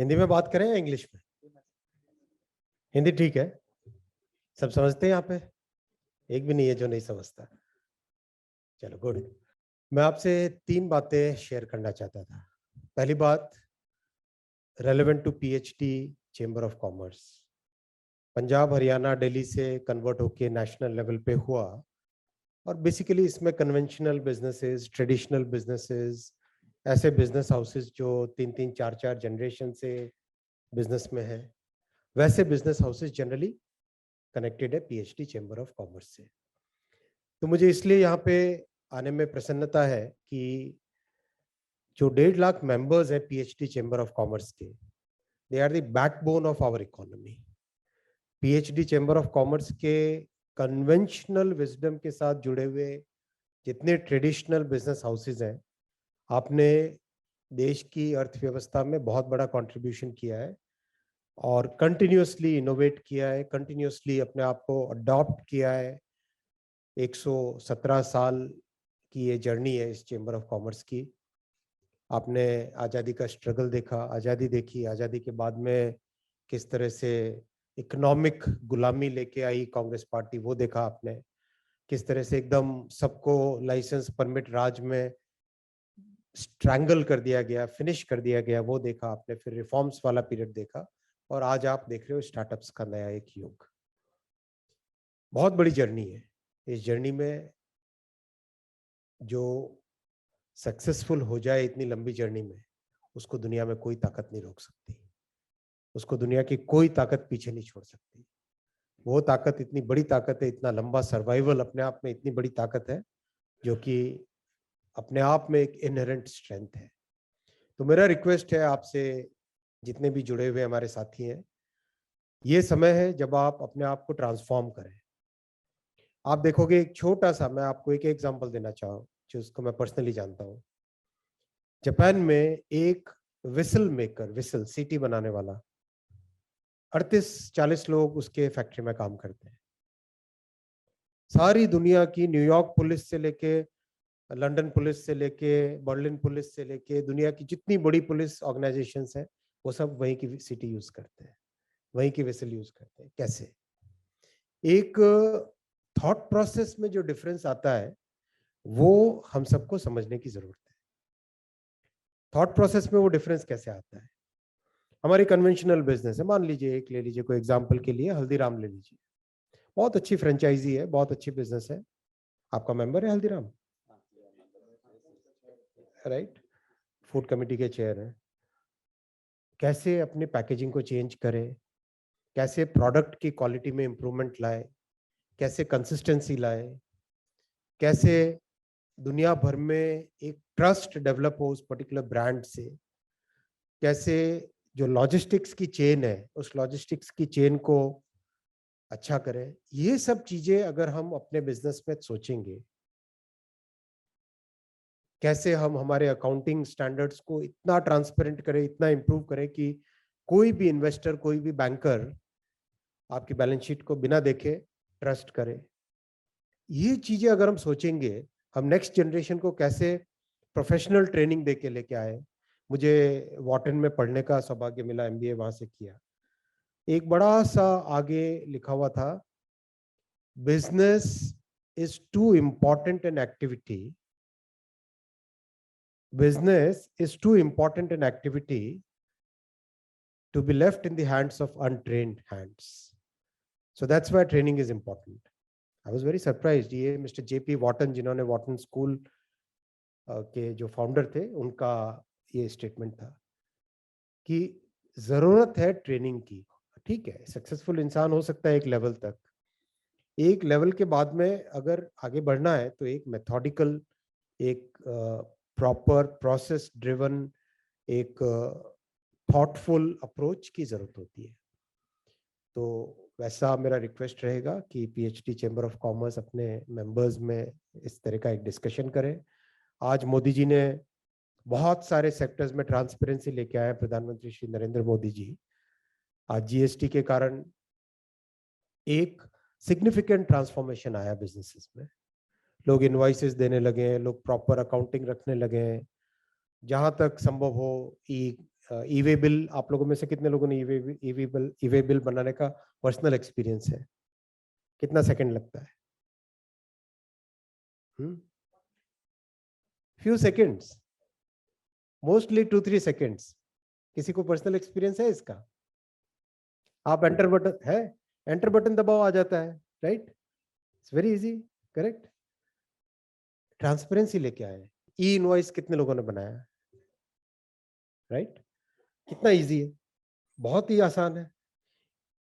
हिंदी में बात करें या इंग्लिश में? हिंदी ठीक है, सब समझते हैं यहाँ पे? एक भी नहीं है जो नहीं समझता। चलो गुड। मैं आपसे 3 बातें शेयर करना चाहता था। पहली बात, relevant to PHD chamber of commerce, Punjab Haryana Delhi से कन्वर्ट होके नेशनल लेवल पे हुआ और बेसिकली इसमें कन्वेंशनल बिजनेसेस, ट्रेडिशनल बिजनेसेस, ऐसे बिजनेस हाउसेस जो 3-3 4-4 जनरेशन से बिजनेस में है, वैसे बिजनेस हाउसेस जनरली कनेक्टेड है पीएचडी चेंबर ऑफ कॉमर्स से। तो मुझे इसलिए यहाँ पे आने में प्रसन्नता है कि जो 1.5 लाख मेंबर्स है पीएचडी चेंबर ऑफ कॉमर्स के, they are the backbone of our economy. PHD chamber of commerce के कन्वेंशनल विजडम के साथ जुड़े हुए जितने ट्रेडिशनल बिजनेस हाउसेज हैं, आपने देश की अर्थव्यवस्था में बहुत बड़ा कंट्रीब्यूशन किया है और कंटिन्यूसली इनोवेट किया है, कंटिन्यूसली अपने आप को अडॉप्ट किया है। 117 साल की ये जर्नी है इस चेंबर ऑफ कॉमर्स की। आपने आज़ादी का स्ट्रगल देखा, आज़ादी देखी, आज़ादी के बाद में किस तरह से इकोनॉमिक गुलामी लेके आई कांग्रेस पार्टी, वो देखा आपने। किस तरह से एकदम सबको लाइसेंस परमिट राज में स्ट्रैंगल कर दिया गया, फिनिश कर दिया गया, वो देखा आपने। फिर रिफॉर्म्स वाला पीरियड देखा और आज आप देख रहे हो स्टार्टअप्स का नया एक युग। बहुत बड़ी जर्नी है। इस जर्नी में जो सक्सेसफुल हो जाए इतनी लंबी जर्नी में, उसको दुनिया में कोई ताकत नहीं रोक सकती, उसको दुनिया की कोई ताकत पीछे नहीं छोड़ सकती। वो ताकत इतनी बड़ी ताकत है, इतना लंबा सर्वाइवल अपने आप में इतनी बड़ी ताकत है जो कि अपने आप में एक इनहेरेंट स्ट्रेंथ है। तो मेरा रिक्वेस्ट है आपसे, जितने भी जुड़े हुए हमारे साथी हैं, ये समय है जब आप अपने आप को ट्रांसफॉर्म करें। आप देखोगे एक छोटा सा, मैं आपको एक एग्जांपल देना चाहूँ जिसको मैं पर्सनली जानता हूँ। जापान में एक विसल मेकर, विसल सीटी बनाने वाला, 38-40 लोग उसके फैक्ट्री में काम करते हैं। सारी दुनिया की, न्यूयॉर्क पुलिस से लेके, लंदन पुलिस से लेके, बर्लिन पुलिस से लेके, दुनिया की जितनी बड़ी पुलिस ऑर्गेनाइजेशंस हैं, वो सब वहीं की सिटी यूज करते हैं, वहीं की वेसल यूज करते हैं। कैसे? एक थॉट प्रोसेस में जो डिफरेंस आता है वो हम सबको समझने की जरूरत है। थॉट प्रोसेस में वो डिफरेंस कैसे आता है? हमारी कन्वेंशनल बिजनेस है, मान लीजिए, एक ले लीजिए कोई एग्जांपल के लिए, हल्दीराम ले लीजिए। बहुत अच्छी फ्रेंचाइजी है, बहुत अच्छी बिजनेस है। आपका मेंबर है हल्दीराम, राइट? फूड कमेटी के चेयर है। कैसे अपने पैकेजिंग को चेंज करें, कैसे प्रोडक्ट की क्वालिटी में इंप्रूवमेंट लाए, कैसे कंसिस्टेंसी लाए, कैसे दुनिया भर में एक ट्रस्ट डेवलप हो उस पर्टिकुलर ब्रांड से, कैसे जो लॉजिस्टिक्स की चेन है उस लॉजिस्टिक्स की चेन को अच्छा करें। ये सब चीजें अगर हम अपने बिजनेस में सोचेंगे, कैसे हम हमारे अकाउंटिंग स्टैंडर्ड्स को इतना ट्रांसपेरेंट करें, इतना इंप्रूव करें कि कोई भी इन्वेस्टर, कोई भी बैंकर आपकी बैलेंस शीट को बिना देखे ट्रस्ट करे। ये चीजें अगर हम सोचेंगे, हम नेक्स्ट जनरेशन को कैसे प्रोफेशनल ट्रेनिंग दे के लेके आए। मुझे वॉटन में पढ़ने का सौभाग्य मिला, एमबीए वहां से किया। एक बड़ा सा आगे लिखा हुआ था, business is too important an activity, business is too important an activity to be left in the hands of untrained hands. So that's why training is important. I was very surprised. ये mister JP Wharton, जिन्होंने Wharton school के जो founder थे, उनका ये statement था कि जरूरत है ट्रेनिंग की। ठीक है, सक्सेसफुल इंसान हो सकता है एक लेवल तक, एक लेवल के बाद में अगर आगे बढ़ना है तो एक मेथोडिकल, एक प्रॉपर प्रोसेस ड्रिवन, एक थॉटफुल अप्रोच की जरूरत होती है। तो वैसा मेरा रिक्वेस्ट रहेगा कि पीएचडी चेंबर ऑफ कॉमर्स अपने मेंबर्स में इस तरह का एक डिस्कशन करें। आज मोदी जी ने बहुत सारे सेक्टर्स में ट्रांसपेरेंसी लेके आए, प्रधानमंत्री श्री नरेंद्र मोदी जी। आज जीएसटी के कारण एक सिग्निफिकेंट ट्रांसफॉर्मेशन आया बिजनेसेस में। लोग इनवॉइसेस देने लगे हैं, लोग प्रॉपर अकाउंटिंग रखने लगे हैं, जहां तक संभव हो ई ई वे बिल, आप लोगों में से कितने लोगों ने ई वे बिल बनाने का पर्सनल एक्सपीरियंस है? कितना सेकंड लगता है? Few seconds, mostly 2-3 seconds. किसी को पर्सनल एक्सपीरियंस है इसका? आप एंटर बटन है, एंटर बटन दबाओ, आ जाता है, right? It's very easy, correct? Transparency लेके आए। ई इनवॉइस कितने लोगों ने बनाया? राइट? कितना इजी है, बहुत ही आसान है।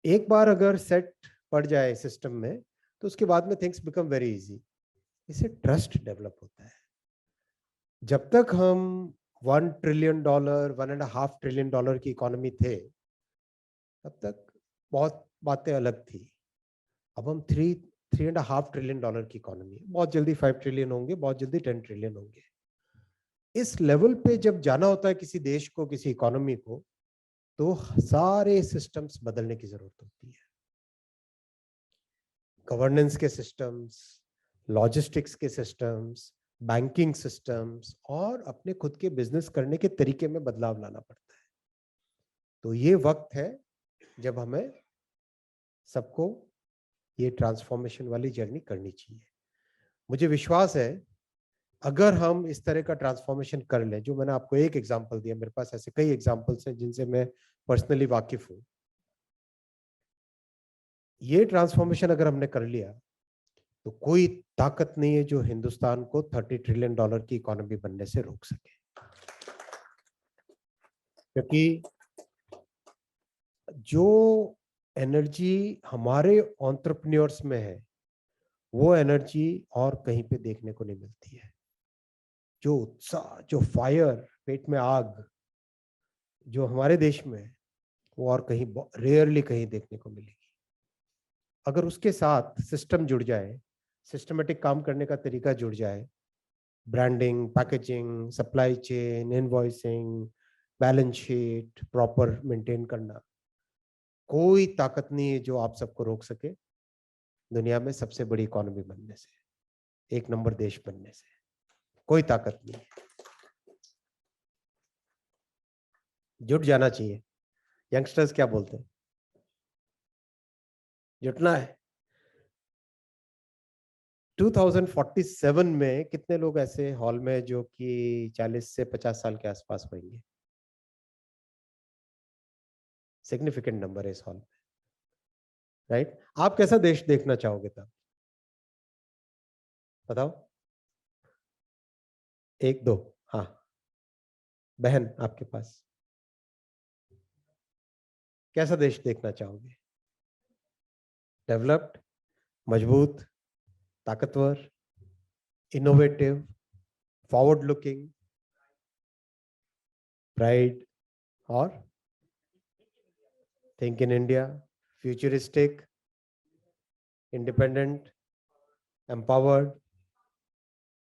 एक बार अगर सेट पड़ जाए सिस्टम में तो उसके बाद में थिंग्स बिकम वेरी इजी। इससे ट्रस्ट डेवलप होता है। जब तक हम $1 ट्रिलियन, $1.5 ट्रिलियन की इकोनॉमी थे, तब तक बहुत बातें अलग थी। अब हम 3.5 ट्रिलियन की इकोनॉमी है, बहुत जल्दी 5 ट्रिलियन होंगे, बहुत जल्दी 10 ट्रिलियन होंगे। इस लेवल पे जब जाना होता है किसी देश को, किसी इकोनॉमी को, तो सारे सिस्टम्स बदलने की जरूरत होती है। गवर्नेंस के सिस्टम्स, लॉजिस्टिक्स के सिस्टम्स, बैंकिंग सिस्टम्स और अपने खुद के बिजनेस करने के तरीके में बदलाव लाना पड़ता है। तो ये वक्त है जब हमें सबको ये ट्रांसफॉर्मेशन वाली जर्नी करनी चाहिए। मुझे विश्वास है अगर हम इस तरह का ट्रांसफॉर्मेशन कर लें, जो मैंने आपको एक एग्जांपल दिया, मेरे पास ऐसे कई एग्जांपल्स हैं जिनसे मैं पर्सनली वाकिफ हूं। ये ट्रांसफॉर्मेशन अगर हमने कर लिया तो कोई ताकत नहीं है जो हिंदुस्तान को $30 ट्रिलियन की इकोनॉमी बनने से रोक सके। क्योंकि जो एनर्जी हमारे एंटरप्रेन्योर्स में है, वो एनर्जी और कहीं पे देखने को नहीं मिलती है। जो उत्साह, जो फायर, पेट में आग जो हमारे देश में है, वो और कहीं रेयरली कहीं देखने को मिलेगी। अगर उसके साथ सिस्टम जुड़ जाए, सिस्टमेटिक काम करने का तरीका जुड़ जाए, branding, packaging, supply chain, invoicing, balance sheet proper maintain करना, कोई ताकत नहीं है जो आप सबको रोक सके दुनिया में सबसे बड़ी इकोनॉमी बनने से, एक नंबर देश बनने से। कोई ताकत नहीं है। जुट जाना चाहिए। यंगस्टर्स क्या बोलते हैं? जुटना है। 2047 में कितने लोग ऐसे हॉल में जो कि 40 से 50 साल के आसपास होंगे? सिग्निफिकेंट नंबर है इस हॉल में, राइट? आप कैसा देश देखना चाहोगे तब? बताओ, एक दो। हाँ, बहन आपके पास कैसा देश देखना चाहोगे? डेवलप्ड, मजबूत, ताकतवर, इनोवेटिव, फॉरवर्ड लुकिंग, प्राइड, और think in India, futuristic, independent, empowered,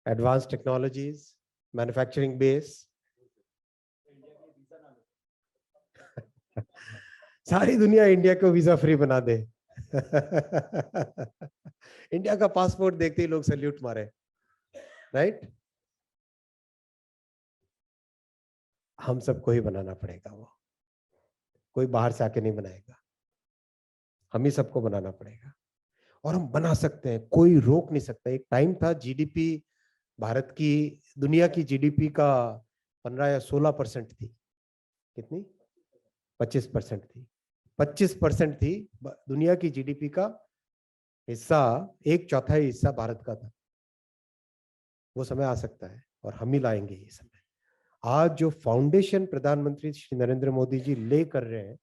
advance technologies, manufacturing base. सारी दुनिया इंडिया को वीजा फ्री बना दे। इंडिया का पासपोर्ट देखते ही लोग सैल्यूट मारे, राइट? हम सबको ही बनाना पड़ेगा, वो कोई बाहर से आके नहीं बनाएगा, हम ही सबको बनाना पड़ेगा। और हम बना सकते हैं, कोई रोक नहीं सकता। एक टाइम था जीडीपी भारत की, दुनिया की जीडीपी का 15 या 16% थी। कितनी? 25% थी। 25% थी दुनिया की जीडीपी का हिस्सा, एक चौथाई हिस्सा भारत का था। वो समय आ सकता है और हम ही लाएंगे ये समय। आज जो फाउंडेशन प्रधानमंत्री श्री नरेंद्र मोदी जी ले कर रहे हैं,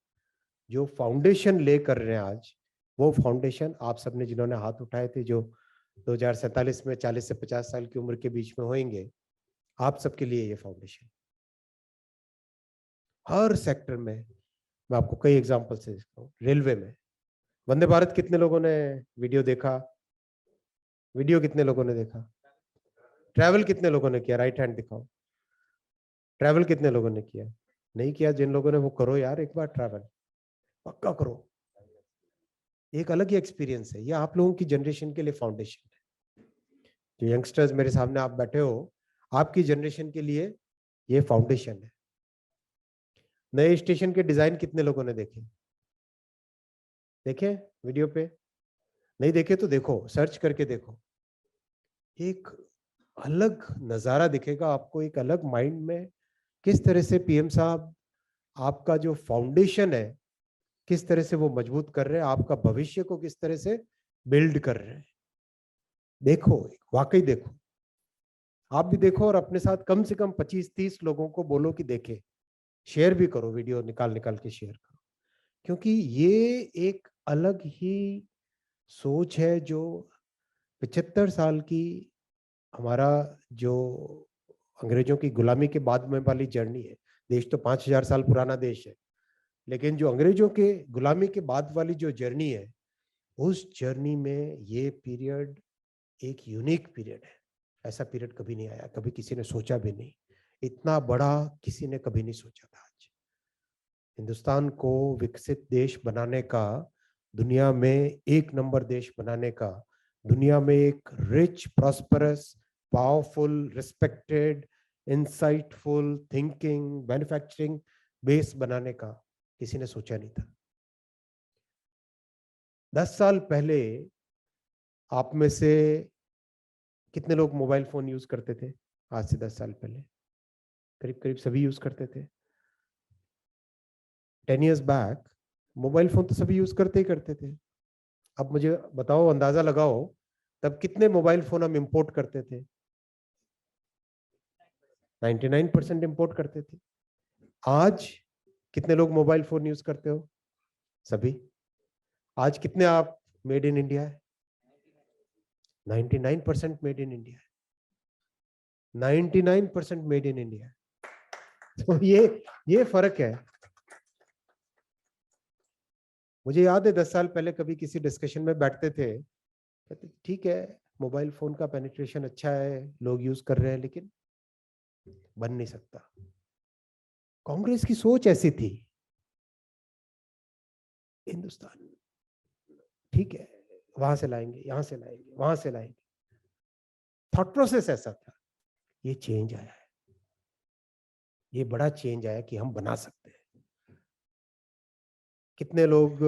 जो फाउंडेशन ले कर रहे हैं आज, वो फाउंडेशन आप सबने जिन्होंने हाथ उठाए थे, जो 2047 में 40 से 50 साल की उम्र के बीच में होंगे, आप सबके लिए ये फाउंडेशन। हर सेक्टर में, मैं आपको कई एग्जांपल से देखता हूँ। रेलवे में वंदे भारत कितने लोगों ने वीडियो देखा? वीडियो कितने लोगों ने देखा? ट्रैवल कितने लोगों ने किया? राइट हैंड दिखाओ। ट्रैवल कितने लोगों ने किया? नहीं किया जिन लोगों ने, वो करो यार, एक बार ट्रैवल पक्का करो। एक अलग ही एक्सपीरियंस है। ये आप लोगों की जनरेशन के लिए फाउंडेशन है। जो यंगस्टर्स मेरे सामने आप बैठे हो, आपकी जनरेशन के लिए ये फाउंडेशन है। नए स्टेशन के डिजाइन कितने लोगों ने देखे? देखे वीडियो पे? नहीं देखे तो देखो, सर्च करके देखो। एक अलग नजारा दिखेगा आपको, एक अलग माइंड में किस तरह से पीएम साहब आपका जो फाउंडेशन है किस तरह से वो मजबूत कर रहे हैं, आपका भविष्य को किस तरह से बिल्ड कर रहे हैं। देखो, वाकई देखो, आप भी देखो और अपने साथ कम से कम 25-30 लोगों को बोलो कि देखे, शेयर भी करो, वीडियो निकाल निकाल के शेयर करो, क्योंकि ये एक अलग ही सोच है जो 75 साल की हमारा जो अंग्रेजों की गुलामी के बाद में वाली जर्नी है। देश तो 5000 साल पुराना देश है, लेकिन जो अंग्रेजों के गुलामी के बाद वाली जो जर्नी है, उस जर्नी में ये पीरियड एक यूनिक पीरियड है। ऐसा पीरियड कभी नहीं आया, कभी किसी ने सोचा भी नहीं, इतना बड़ा किसी ने कभी नहीं सोचा था। आज हिंदुस्तान को विकसित देश बनाने का, दुनिया में एक नंबर देश बनाने का, दुनिया में एक rich, prosperous, powerful, respected, insightful thinking, manufacturing base बनाने का किसी ने सोचा नहीं था। 10 साल पहले आप में से कितने लोग मोबाइल फोन यूज करते थे? आज से 10 साल पहले करीब करीब सभी यूज करते थे। 10 years बैक मोबाइल फोन तो सभी यूज करते ही करते थे। अब मुझे बताओ, अंदाजा लगाओ, तब कितने मोबाइल फोन हम इंपोर्ट करते थे? 99% इंपोर्ट करते थे। आज कितने लोग मोबाइल फोन यूज करते हो? सभी। आज कितने आप मेड इन इंडिया है? 99% मेड इन इंडिया है। 99% मेड इन इंडिया है। तो ये फर्क है। मुझे याद है 10 साल पहले कभी किसी डिस्कशन में बैठते थे, कहते ठीक है मोबाइल फोन का पेनिट्रेशन अच्छा है, लोग यूज कर रहे हैं, लेकिन बन नहीं सकता। कांग्रेस की सोच ऐसी थी। हिंदुस्तान ठीक है, वहां से लाएंगे, यहां से लाएंगे, वहां से लाएंगे, थॉट प्रोसेस ऐसा था। ये चेंज आया है, ये बड़ा चेंज आया कि हम बना सकते हैं। कितने लोग,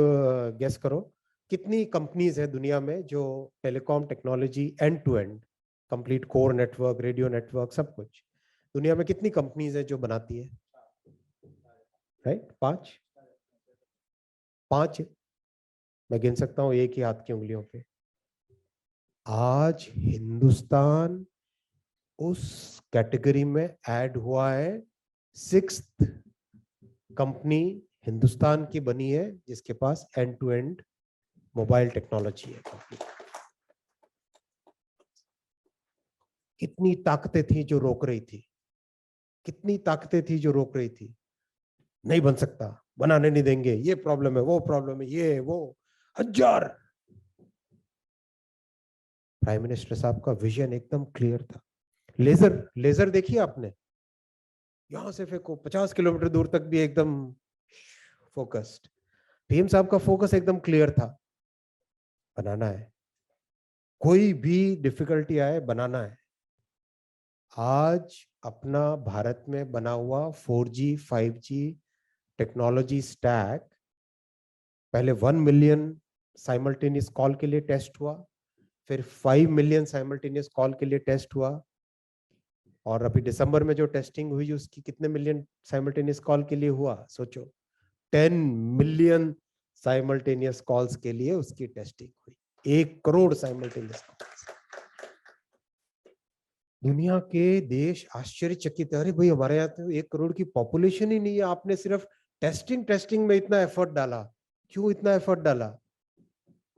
गेस करो, कितनी कंपनीज है दुनिया में जो telecom technology end to end, complete core network, radio network, सब कुछ दुनिया में कितनी कंपनीज है जो बनाती है? राइट, 5। 5 मैं गिन सकता हूं एक ही हाथ की उंगलियों पे। आज हिंदुस्तान उस कैटेगरी में ऐड हुआ है। 6th कंपनी हिंदुस्तान की बनी है जिसके पास end to end mobile technology है। कितनी ताकतें थी जो रोक रही थी, कितनी ताकतें थी जो रोक रही थी, नहीं बन सकता, बनाने नहीं देंगे, ये प्रॉब्लम है, वो प्रॉब्लम है, ये वो 1000। प्राइम मिनिस्टर साहब का विजन एकदम क्लियर था। लेजर लेजर देखिए आपने, यहां से फेंको 50 किलोमीटर दूर तक भी एकदम फोकस्ड। पीएम साहब का फोकस एकदम क्लियर था, बनाना है, कोई भी डिफिकल्टी आए बनाना है। आज अपना भारत में बना हुआ 4G 5G टेक्नोलॉजी स्टैक पहले 1 मिलियन साइमल्टेनियस कॉल के लिए टेस्ट हुआ, फिर 5 मिलियन साइमल्टेनियस कॉल के लिए टेस्ट हुआ, और अभी दिसंबर में जो टेस्टिंग हुई उसकी कितने मिलियन साइमल्टेनियस कॉल के लिए हुआ? सोचो, 10 मिलियन साइमल्टेनियस कॉल्स के लिए उसकी टेस्टिंग हुई। 1 करोड़ साइमल्टेनियस कॉल्स। दुनिया के देश आश्चर्यचकित है, अरे भाई हमारे यहाँ तो 1 करोड़ की पॉपुलेशन ही नहीं है, आपने सिर्फ टेस्टिंग टेस्टिंग में इतना एफर्ट डाला, क्यों इतना एफर्ट डाला?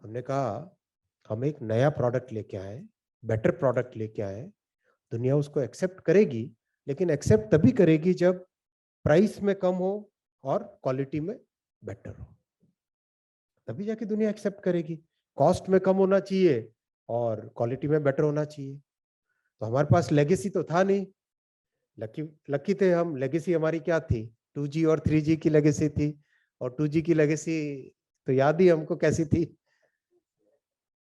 हमने कहा हम एक नया प्रोडक्ट लेके आए, बेटर प्रोडक्ट लेके आए, दुनिया उसको एक्सेप्ट करेगी, लेकिन एक्सेप्ट तभी करेगी जब प्राइस में कम हो और क्वालिटी में बेटर हो, तभी जाके दुनिया एक्सेप्ट करेगी। कॉस्ट में कम होना चाहिए और क्वालिटी में बेटर होना चाहिए। तो हमारे पास लेगेसी तो था नहीं, लकी लकी थे हम। लेगेसी हमारी क्या थी? 2G और 3G की लेगेसी थी, और 2G की लेगेसी तो याद ही हमको कैसी थी,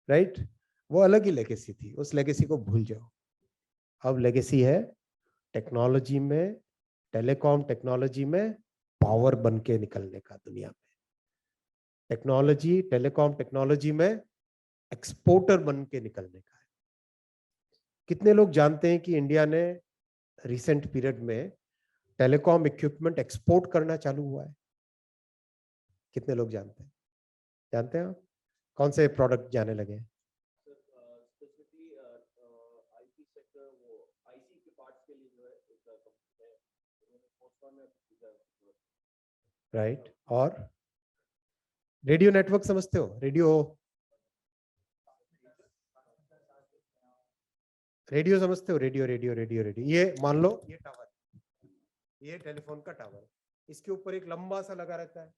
राइट? वो अलग ही लेगेसी थी, उस लेगेसी को भूल जाओ। अब लेगेसी है टेक्नोलॉजी में, टेलीकॉम टेक्नोलॉजी में पावर बन के निकलने का दुनिया में, टेक्नोलॉजी, टेलीकॉम टेक्नोलॉजी में एक्सपोर्टर बन के निकलने का है। कितने लोग जानते हैं कि इंडिया ने रिसेंट पीरियड में टेलीकॉम इक्विपमेंट एक्सपोर्ट करना चालू हुआ है? कितने लोग जानते हैं? जानते हैं आप? कौन से प्रोडक्ट जाने लगे हैं? राइट। और रेडियो नेटवर्क समझते हो? रेडियो समझते हो? रेडियो रेडियो रेडियो रेडियो, ये मान लो ये टावर, ये टेलीफोन का टावर, इसके ऊपर एक लंबा सा लगा रहता है,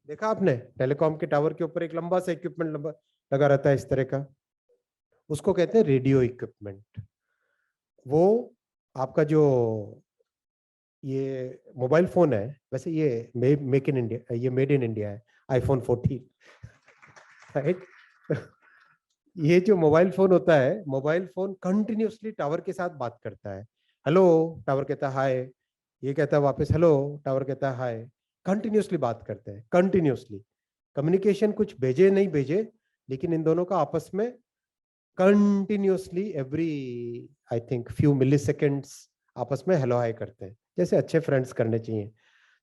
देखा आपने? टेलीकॉम के टावर के ऊपर एक लंबा सा इक्विपमेंट लगा रहता है इस तरह का, उसको कहते हैं रेडियो इक्विपमेंट। वो आपका जो ये मोबाइल फोन है, वैसे ये मेक इन इंडिया, ये मेड इन इंडिया है, आईफोन 14, राइट। ये जो मोबाइल फोन होता है, मोबाइल फोन कंटिन्यूसली टावर के साथ बात करता है। हेलो, टावर कहता है हाय, ये कहता है वापस हेलो, टावर कहता है हाय। कंटिन्यूसली बात करते हैं, कंटिन्यूसली कम्युनिकेशन, कुछ भेजे नहीं भेजे, लेकिन इन दोनों का आपस में continuously every I think few milliseconds आपस में हेलो हाय करते हैं, जैसे अच्छे फ्रेंड्स करने चाहिए।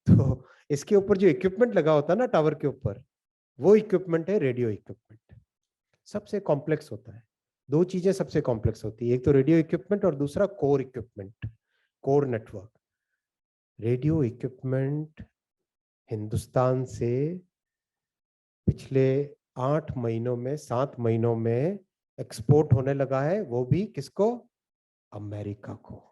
तो इसके ऊपर जो इक्विपमेंट लगा होता है ना टावर के ऊपर, वो इक्विपमेंट है रेडियो इक्विपमेंट। सबसे कॉम्प्लेक्स होता है, दो चीजें सबसे कॉम्प्लेक्स होती है, एक तो रेडियो इक्विपमेंट और दूसरा core equipment, core network. Radio equipment Hindustan से पिछले 8 महीनों में 7 महीनों में एक्सपोर्ट होने लगा है, वो भी किसको? अमेरिका को।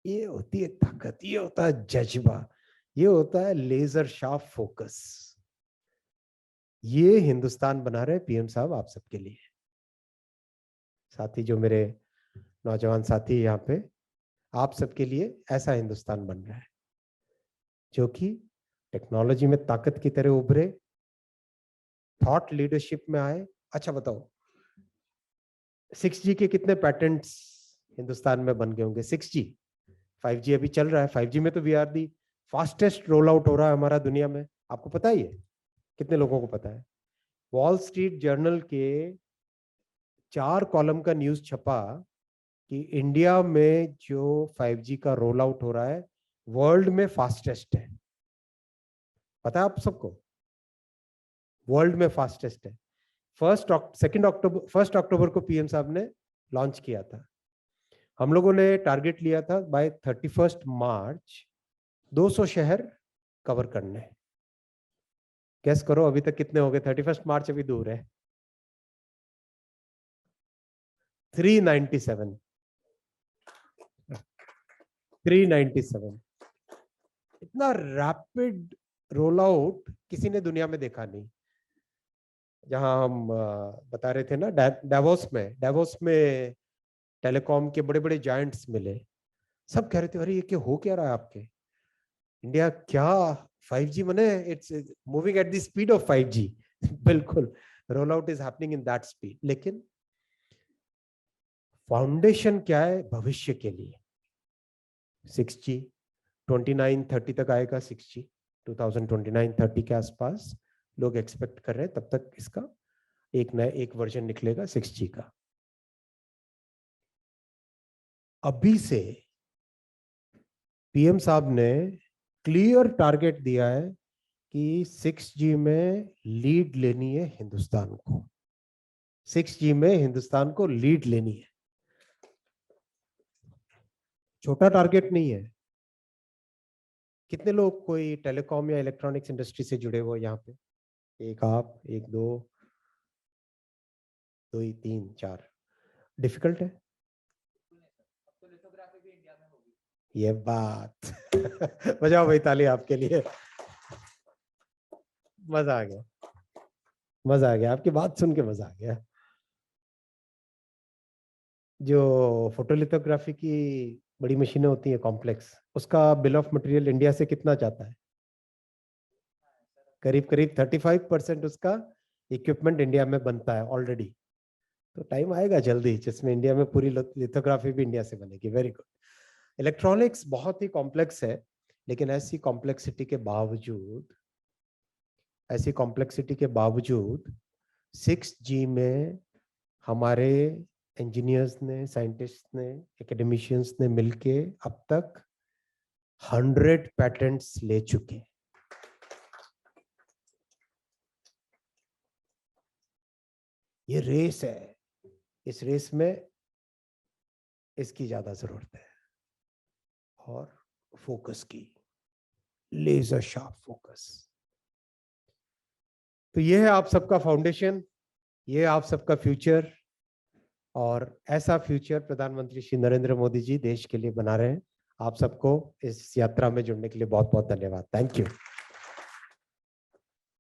ये होती है ताकत, ये होता है जज्बा, ये होता है लेजर शार्प फोकस। ये हिंदुस्तान बना रहे पीएम साहब आप सबके लिए। साथी जो मेरे नौजवान साथी यहाँ पे, आप सबके लिए ऐसा हिंदुस्तान बन रहा है जो कि टेक्नोलॉजी में ताकत की तरह उभरे, थॉट लीडरशिप में आए। अच्छा बताओ, 6G के कितने पैटेंट्स हिंदुस्तान में बन गए होंगे? 6G, 5G अभी चल रहा है, 5G में तो we are the fastest roll out हो रहा है हमारा दुनिया में। आपको पता है? ये कितने लोगों को पता है? वॉल स्ट्रीट जर्नल के 4 कॉलम का न्यूज छपा कि इंडिया में जो 5G का रोल आउट हो रहा है वर्ल्ड में फास्टेस्ट है। पता है आप सबको? वर्ल्ड में फास्टेस्ट है। 1 अक्टूबर को पीएम साहब ने लॉन्च किया था। हम लोगों ने टारगेट लिया था बाय 31 मार्च 200 शहर कवर करने। गेस करो अभी तक कितने हो गए? 31 मार्च अभी दूर है। 397। 397। इतना रैपिड रोल आउट किसी ने दुनिया में देखा नहीं। जहां हम बता रहे थे ना डेवोस में टेलीकॉम के बड़े बड़े जायंट्स मिले, सब कह रहे थे अरे ये क्या हो क्या रहा है आपके इंडिया, क्या 5G मने it's moving at the speed of 5G। बिल्कुल, roll out is happening in that speed. लेकिन फाउंडेशन क्या है भविष्य के लिए? 6G 29-30 तक आएगा। 6G 2029-30 के आसपास लोग एक्सपेक्ट कर रहे हैं, तब तक इसका एक वर्जन निकलेगा 6G का। अभी से पीएम साहब ने क्लियर टारगेट दिया है कि 6G में लीड लेनी है हिंदुस्तान को। 6G में हिंदुस्तान को लीड लेनी है। छोटा टारगेट नहीं है। कितने लोग कोई टेलीकॉम या इलेक्ट्रॉनिक्स इंडस्ट्री से जुड़े हुए यहाँ पे? एक आप, एक दो, दो ही, 3 4। डिफिकल्ट है ये बात। बजाओ भाई ताली आपके लिए। मजा आ गया, मजा आ गया, आपकी बात सुन के मजा आ गया। जो फोटोलिथोग्राफी की बड़ी मशीनें होती हैं कॉम्प्लेक्स, उसका बिल ऑफ मटेरियल इंडिया से कितना जाता है? करीब करीब 35% उसका इक्विपमेंट इंडिया में बनता है ऑलरेडी। तो टाइम आएगा जल्दी जिसमें इंडिया में पूरी लिथोग्राफी भी इंडिया से बनेगी। Very good. इलेक्ट्रॉनिक्स बहुत ही कॉम्प्लेक्स है, लेकिन ऐसी कॉम्प्लेक्सिटी के बावजूद 6G में हमारे इंजीनियर्स ने, साइंटिस्ट ने, एकेडमिशियंस ने मिलके अब तक 100 पैटेंट्स ले चुके। ये रेस है, इस रेस में इसकी ज्यादा जरूरत है और फोकस की, लेजर शार्प फोकस। तो ये है आप सबका फाउंडेशन, ये आप सबका फ्यूचर, और ऐसा फ्यूचर प्रधानमंत्री श्री नरेंद्र मोदी जी देश के लिए बना रहे हैं। आप सबको इस यात्रा में जुड़ने के लिए बहुत बहुत धन्यवाद। Thank you.